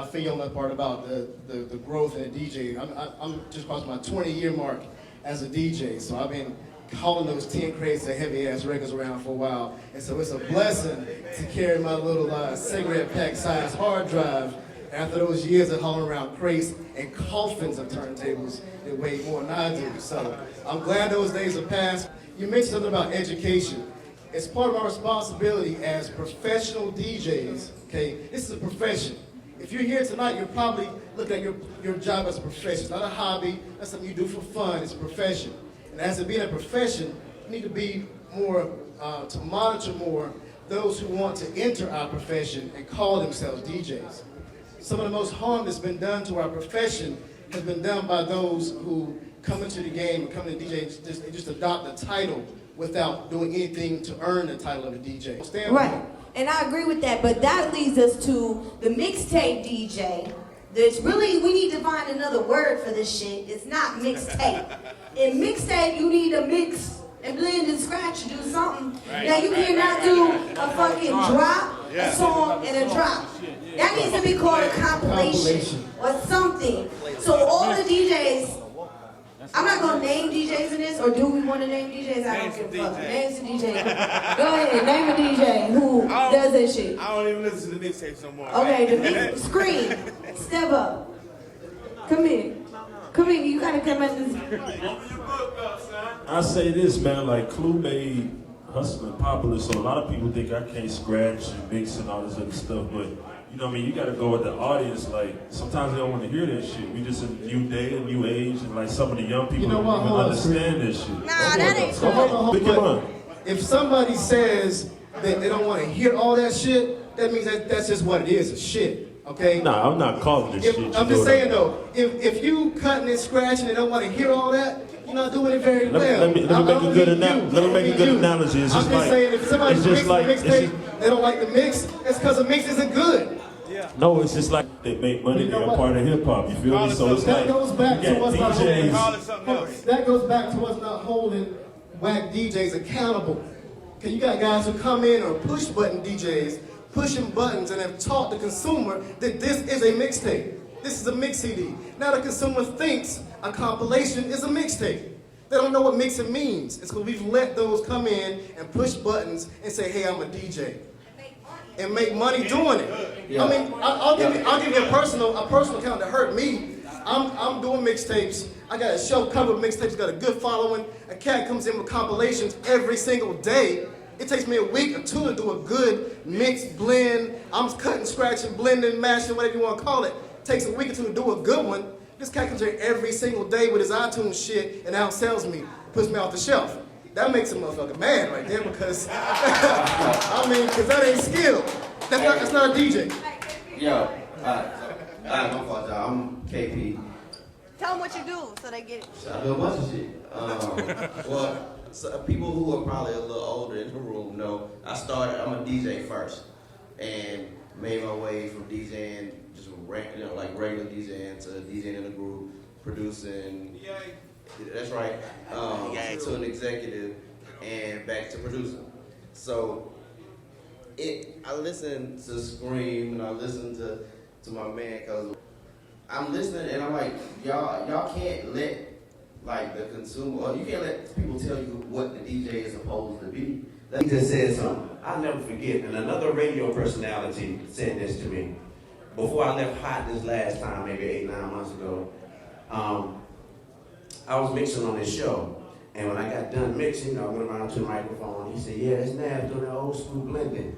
feel you on that part about the growth in the DJ. I'm just crossing my 20-year mark as a DJ, so I've been hauling those 10 crates of heavy-ass records around for a while. And so it's a blessing to carry my little cigarette pack size hard drive after those years of hauling around crates and coffins of turntables that weigh more than I do. So I'm glad those days are past. You mentioned something about education. It's part of our responsibility as professional DJs, okay? This is a profession. If you're here tonight, you're probably looking at your job as a profession. It's not a hobby, that's something you do for fun, it's a profession. And as it being a profession, you need to be more, to monitor more those who want to enter our profession and call themselves DJs. Some of the most harm that's been done to our profession has been done by those who come into the game and come into DJ and just adopt the title without doing anything to earn the title of a DJ. Right, and I agree with that, but that leads us to the mixtape DJ. There's really, we need to find another word for this shit. It's not mixtape. In mixtape, you need to mix and blend and scratch and do something. Right. Now you cannot do a fucking drop, a song, and a drop. That needs to be called a compilation or something. So all the DJs, I'm not gonna name DJs in this, or do we want to name DJs? I don't give a fuck. Name some DJs. Go ahead, name a DJ who does that shit. I don't even listen to the mixtapes no more. Okay, the scream, step up. Come here. Come here, you gotta come at this. I say this, man, like Clue made hustling popular, so a lot of people think I can't scratch and mix and all this other stuff, but you know what I mean, you gotta go with the audience. Like, sometimes they don't want to hear that shit. We just in a new day, a new age, and like some of the young people don't even understand this shit. Nah, that ain't true. If somebody says that they don't want to hear all that shit, that means that's just what it is, it's shit, okay? Nah, I'm not calling this shit. I'm just saying though, if you cutting and scratching and don't want to hear all that, you're not doing it very well. Let me make a good analogy. It's just I'm just saying, if somebody's mixing a mixtape, they don't like the mix, it's because the mix isn't good. No, it's just like they make money, they're a part of hip hop, you feel me? So it's that like, goes back to what's not DJs. That goes back to what's not holding whack DJs accountable. Okay, you got guys who come in or push button DJs, pushing buttons, and have taught the consumer that this is a mixtape. This is a mix CD. Now the consumer thinks a compilation is a mixtape. They don't know what mixing means. It's because we've let those come in and push buttons and say, hey, I'm a DJ. And make money doing it. Yeah. I mean, I'll give you a personal account that hurt me. I'm doing mixtapes. I got a show cover of mixtapes, got a good following. A cat comes in with compilations every single day. It takes me a week or two to do a good mix, blend. I'm cutting, scratching, blending, mashing, whatever you want to call it. It takes a week or two to do a good one. This cat comes here every single day with his iTunes shit and outsells me, puts me off the shelf. That makes a motherfucker mad right there because, I mean, because that ain't skill. That's not a DJ. Yo, my fault, y'all. I'm KP. Tell them what you do so they get it. I do a bunch of shit. Well, so people who are probably a little older in the room know I'm a DJ first and made my way from DJing, just like regular DJing to DJing in a group, producing. Yay. That's right. To an executive and back to producing. So I listen to Scream and I listen to my man because I'm listening and I'm like, y'all can't let like the consumer, or you can't let people tell you what the DJ is supposed to be. He just said something. I'll never forget, and another radio personality said this to me. Before I left Hot this last time, maybe 8-9 months ago, I was mixing on this show, and when I got done mixing, I went around to the microphone. He said, "Yeah, it's Nabs doing that old school blending."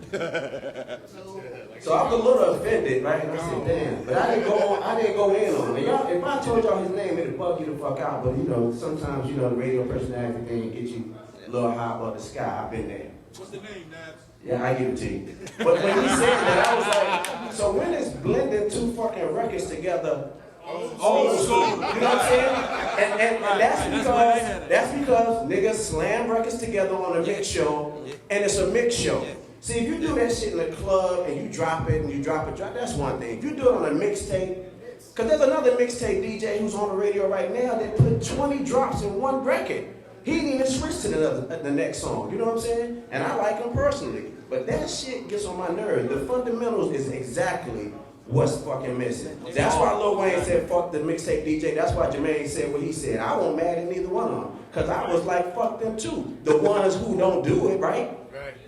So I was a little offended, right? And I said, "Damn," but I didn't go in on him. Y'all, if I told y'all his name, it'd bug you the fuck out. But you know, sometimes the radio personality thing get you a little high above the sky. I've been there. What's the name, Nabs? Yeah, I give it to you. But when he said that, I was like, so when is blending two fucking records together? Old school, you know what I'm saying? And that's because niggas slam records together on a mix show, and it's a mix show. See, if you do that shit in the club and you drop it and you drop it, that's one thing. If you do it on a mixtape, because there's another mixtape DJ who's on the radio right now that put 20 drops in one record. He didn't even switch to the next song, you know what I'm saying? And I like him personally, but that shit gets on my nerves. The fundamentals is exactly what's fucking missing. That's why Lil Wayne said fuck the mixtape DJ. That's why Jermaine said what he said. I wasn't mad at neither one of them. Because I was like, fuck them too. The ones who don't do it, right?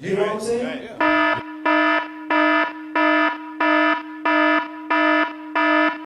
You know what I'm saying?